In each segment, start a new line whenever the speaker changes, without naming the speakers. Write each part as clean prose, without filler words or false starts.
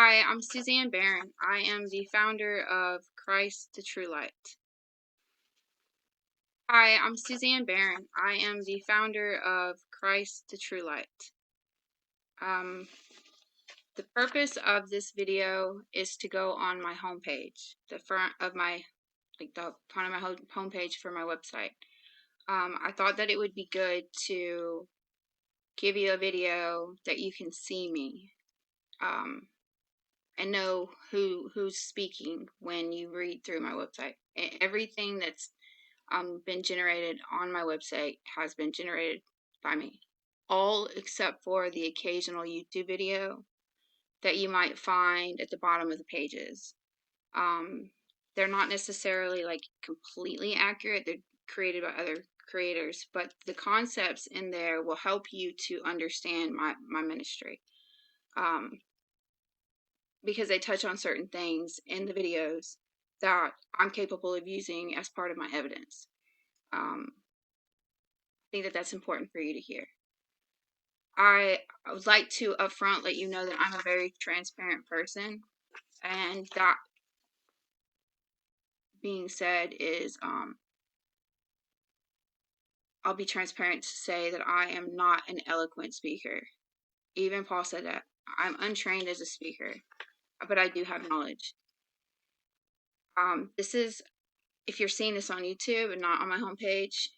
Hi, I'm Suzanne Barron. I am the founder of Christ the True Light. Hi, I'm Suzanne Barron. I am the founder of Christ the True Light. Um, the purpose of this video is to go on my homepage, the front of my homepage for my website. I thought that it would be good to give you a video that you can see me. And know who's speaking when you read through my website. Everything that's been generated on my website has been generated by me, all except for the occasional YouTube video that you might find at the bottom of the pages. They're not necessarily like completely accurate. They're created by other creators, but the concepts in there will help you to understand my ministry. Because they touch on certain things in the videos that I'm capable of using as part of my evidence. I think that that's important for you to hear. I would like to upfront let you know that I'm a very transparent person, and that being said is I'll be transparent to say that I am not an eloquent speaker. Even Paul said that. I'm untrained as a speaker, but I do have knowledge. This is, if you're seeing this on YouTube and not on my homepage,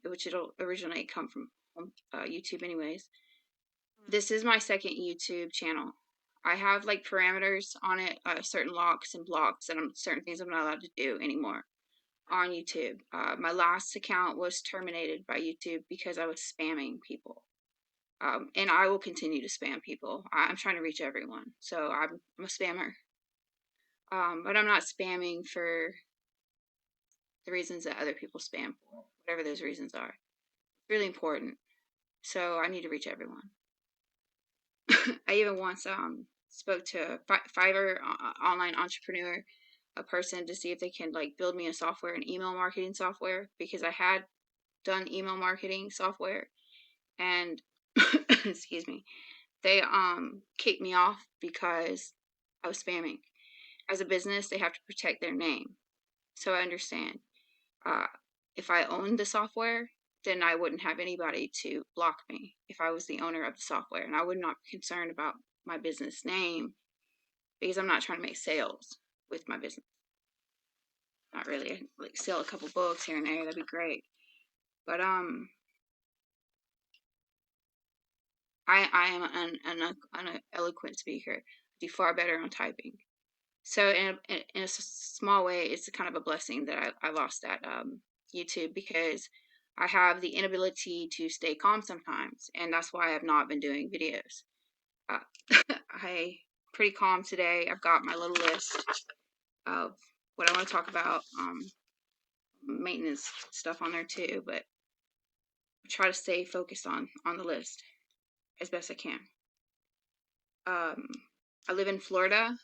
which it'll originally come from YouTube anyways, this is my second YouTube channel. I have like parameters on it, certain locks and blocks, and certain things I'm not allowed to do anymore on YouTube. My last account was terminated by YouTube because I was spamming people. And I will continue to spam people. I'm trying to reach everyone, so I'm a spammer. But I'm not spamming for the reasons that other people spam for, whatever those reasons are. It's really important. So I need to reach everyone. I even once spoke to a Fiverr online entrepreneur, a person, to see if they can like build me a software, an email marketing software, because I had done email marketing software, and excuse me, they kicked me off because I was spamming. As a business, they have to protect their name, so I understand. Uh, if I owned the software, then I wouldn't have anybody to block me if I was the owner of the software, and I would not be concerned about my business name because I'm not trying to make sales with my business. Not really. I'd like sell a couple books here and there. That'd be great. But I am an eloquent speaker. I do far better on typing. So in a small way, it's kind of a blessing that I lost that YouTube, because I have the inability to stay calm sometimes, and that's why I've not been doing videos. I pretty calm today. I've got my little list of what I want to talk about, maintenance stuff on there too, but I try to stay focused on the list as best I can. I live in Florida.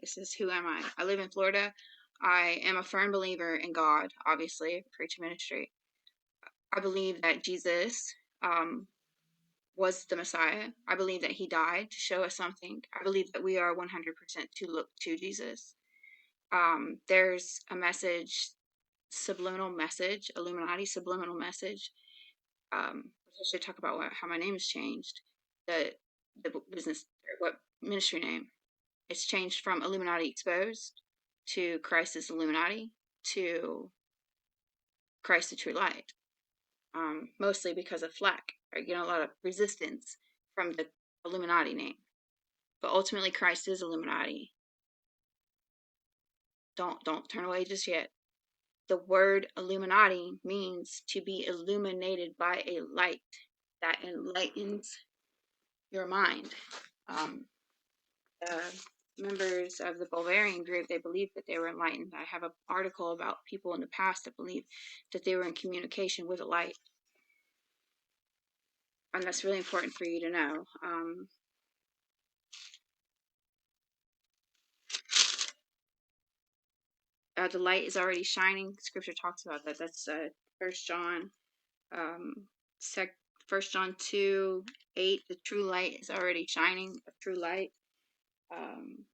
This is who am I? I live in Florida. I am a firm believer in God, obviously, preach ministry. I believe that Jesus was the Messiah. I believe that he died to show us something. I believe that we are 100% to look to Jesus. There's a message, subliminal message, Illuminati subliminal message. I should talk about how my name has changed. The business, what ministry name. It's changed from Illuminati Exposed to Christ is Illuminati to Christ the True Light. Mostly because of flack, or a lot of resistance from the Illuminati name. But ultimately, Christ is Illuminati. Don't turn away just yet. The word Illuminati means to be illuminated by a light that enlightens your mind. The members of the Bulgarian group, they believed that they were enlightened. I have an article about people in the past that believed that they were in communication with a light. And that's really important for you to know. The light is already shining. Scripture talks about that. That's 1 John, 1 John 2:8. The true light is already shining. A true light. Um,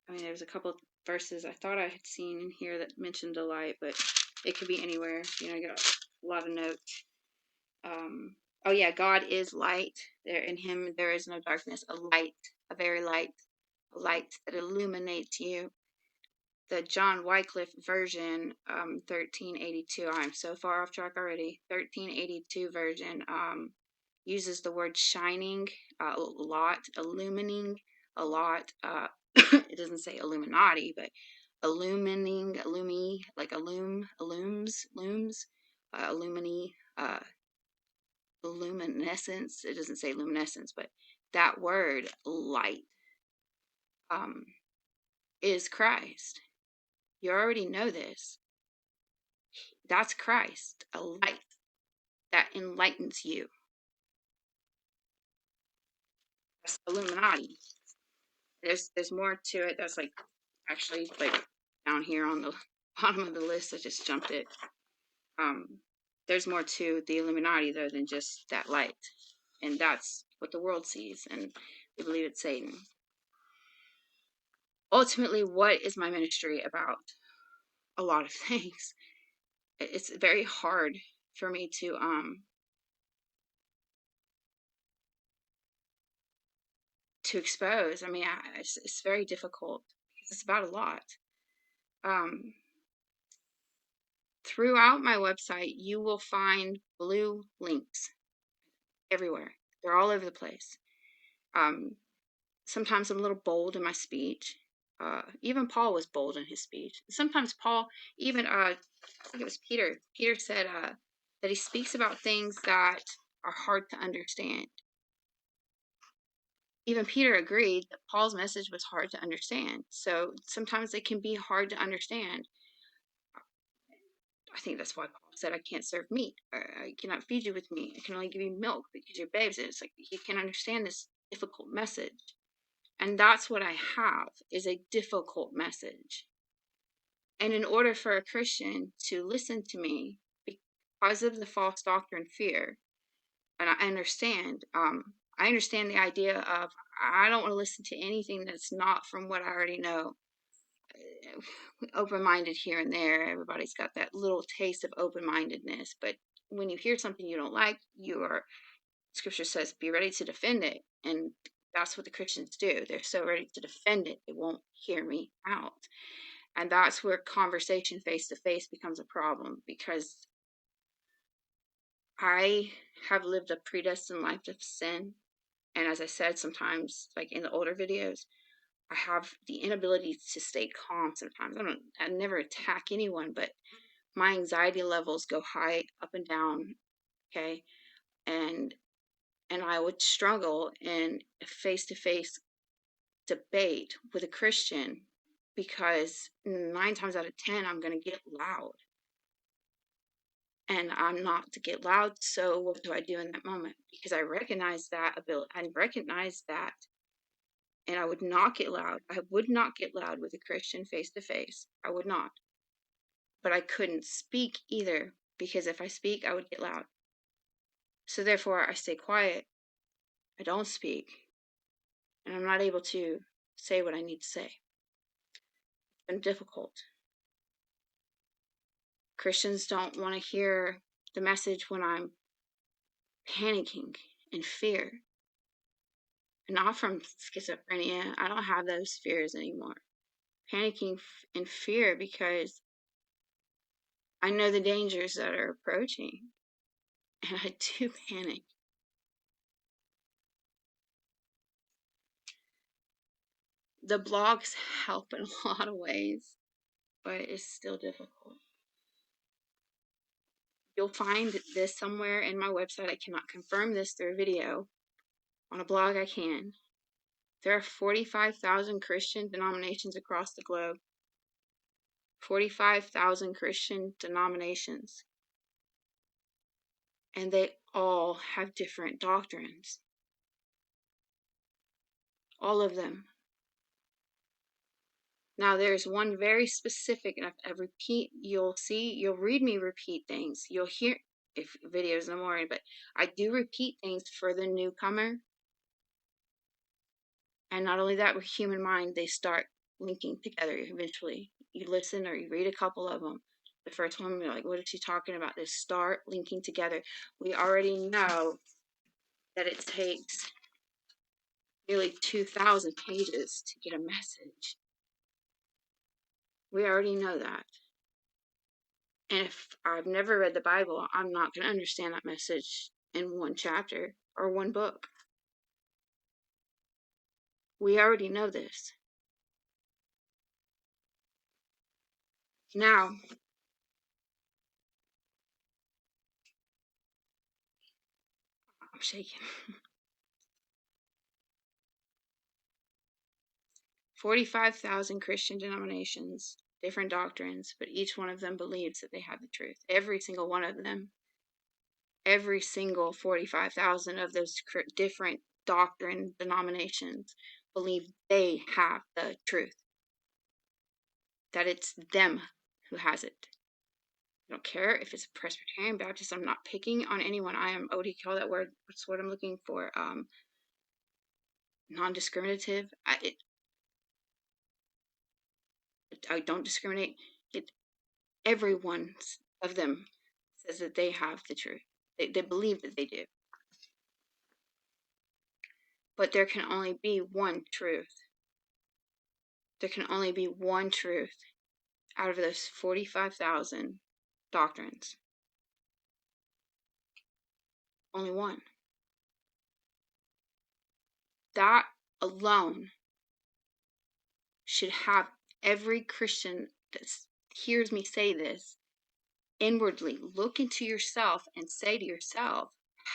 I mean, there's a couple of verses I thought I had seen in here that mentioned a light, but it could be anywhere. You know, I got a lot of notes. Oh yeah, God is light. There in Him there is no darkness. A light, a very light, a light that illuminates you. The John Wycliffe version, 1382. I'm so far off track already. 1382 version uses the word shining a lot, illumining a lot. It doesn't say Illuminati, but illumining, like looms, illumini, luminescence. It doesn't say luminescence, but that word light um, is Christ. You already know this. That's Christ, a light that enlightens you. That's Illuminati. There's more to it. That's like actually like down here on the bottom of the list. I just jumped it. Um, there's more to the Illuminati though than just that light, and that's what the world sees, and they believe it's Satan. Ultimately, what is my ministry about? A lot of things. It's very hard for me to expose. I mean, it's very difficult because it's about a lot. Um, Throughout my website, you will find blue links everywhere. They're all over the place. Um, Sometimes I'm a little bold in my speech. Even Paul was bold in his speech. Sometimes Paul, even I think it was Peter. Peter said that he speaks about things that are hard to understand. Even Peter agreed that Paul's message was hard to understand. So sometimes it can be hard to understand. I think that's why Paul said, I can't serve meat, or I cannot feed you with meat. I can only give you milk because you're babes. And it's like, you can understand this difficult message. And that's what I have, is a difficult message. And in order for a Christian to listen to me because of the false doctrine fear, and I understand the idea of, I don't want to listen to anything that's not from what I already know. Open-minded here and there. Everybody's got that little taste of open-mindedness, but when you hear something you don't like, scripture says be ready to defend it, and that's what the Christians do. They're so ready to defend it, they won't hear me out. And that's where conversation face to face becomes a problem, because I have lived a predestined life of sin, and as I said, sometimes like in the older videos, I have the inability to stay calm sometimes. I never attack anyone, but my anxiety levels go high up and down. Okay. And I would struggle in a face-to-face debate with a Christian, because 9 times out of 10 I'm going to get loud, and I'm not to get loud. So what do I do in that moment? Because I recognize that ability, I recognize that, and I would not get loud. I would not get loud with a Christian face to face. I would not. But I couldn't speak either, because if I speak, I would get loud. So therefore, I stay quiet. I don't speak, and I'm not able to say what I need to say. It's been difficult. Christians don't want to hear the message when I'm panicking in fear. Not from schizophrenia. I don't have those fears anymore. Panicking in fear because I know the dangers that are approaching, and I do panic. The blogs help in a lot of ways, but it's still difficult. You'll find this somewhere in my website. I cannot confirm this through a video. On a blog, I can. There are 45,000 Christian denominations across the globe. 45,000 Christian denominations. And they all have different doctrines. All of them. Now, there's one very specific, and I repeat, you'll read me repeat things. You'll hear, if videos no more, but I do repeat things for the newcomer. And not only that, with human mind, they start linking together eventually. You listen or you read a couple of them. The first one, you're like, what is she talking about? They start linking together. We already know that it takes nearly 2,000 pages to get a message. We already know that. And if I've never read the Bible, I'm not going to understand that message in one chapter or one book. We already know this. Now, I'm shaking. 45,000 Christian denominations, different doctrines, but each one of them believes that they have the truth. Every single one of them, every single 45,000 of those different doctrine denominations believe they have the truth, that it's them who has it. I don't care if it's Presbyterian, Baptist. I'm not picking on anyone. I am, what do you call that word? What's what I'm looking for? Non-discriminative. I don't discriminate. Every one of them says that they have the truth. They believe that they do. But there can only be one truth. There can only be one truth out of those 45,000 doctrines. Only one. That alone should have every Christian that hears me say this inwardly look into yourself and say to yourself,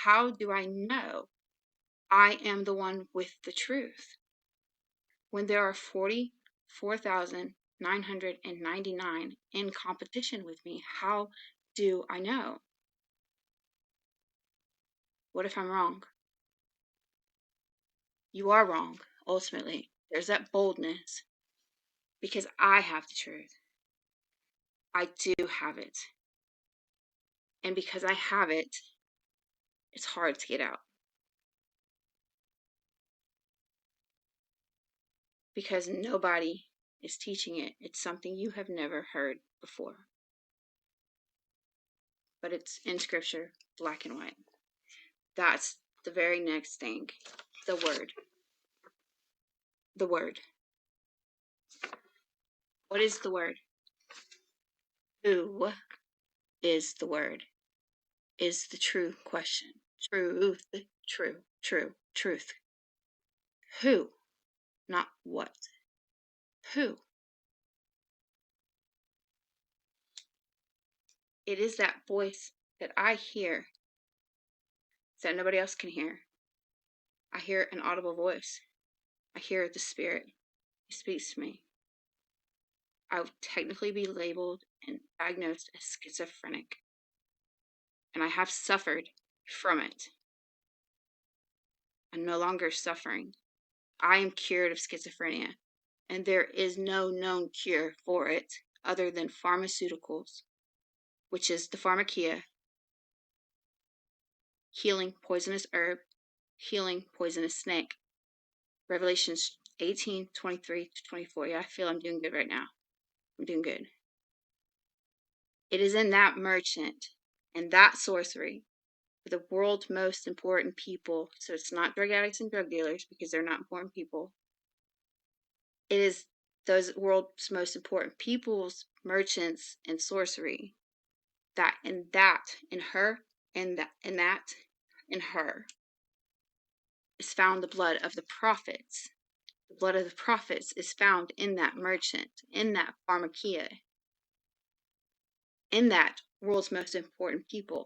how do I know I am the one with the truth? When there are 44,999 in competition with me, how do I know? What if I'm wrong? You are wrong, ultimately. There's that boldness because I have the truth. I do have it. And because I have it, it's hard to get out. Because nobody is teaching it. It's something you have never heard before. But it's in Scripture, black and white. That's the very next thing. The Word. The Word. What is the Word? Who is the Word? Is the true question. Truth. Truth. Who? Not what. Who? It is that voice that I hear that nobody else can hear. I hear an audible voice. I hear the Spirit. He speaks to me. I would technically be labeled and diagnosed as schizophrenic. And I have suffered from it. I'm no longer suffering. I am cured of schizophrenia. And there is no known cure for it other than pharmaceuticals, which is the pharmakia, healing poisonous herb, healing poisonous snake. Revelations 18:23-24. Yeah, I feel I'm doing good right now. I'm doing good. It is in that merchant and that sorcery for the world's most important people. So it's not drug addicts and drug dealers because they're not important people. It is those world's most important people's merchants and sorcery. That in her, and that in her is found the blood of the prophets. The blood of the prophets is found in that merchant, in that pharmakia, in that world's most important people.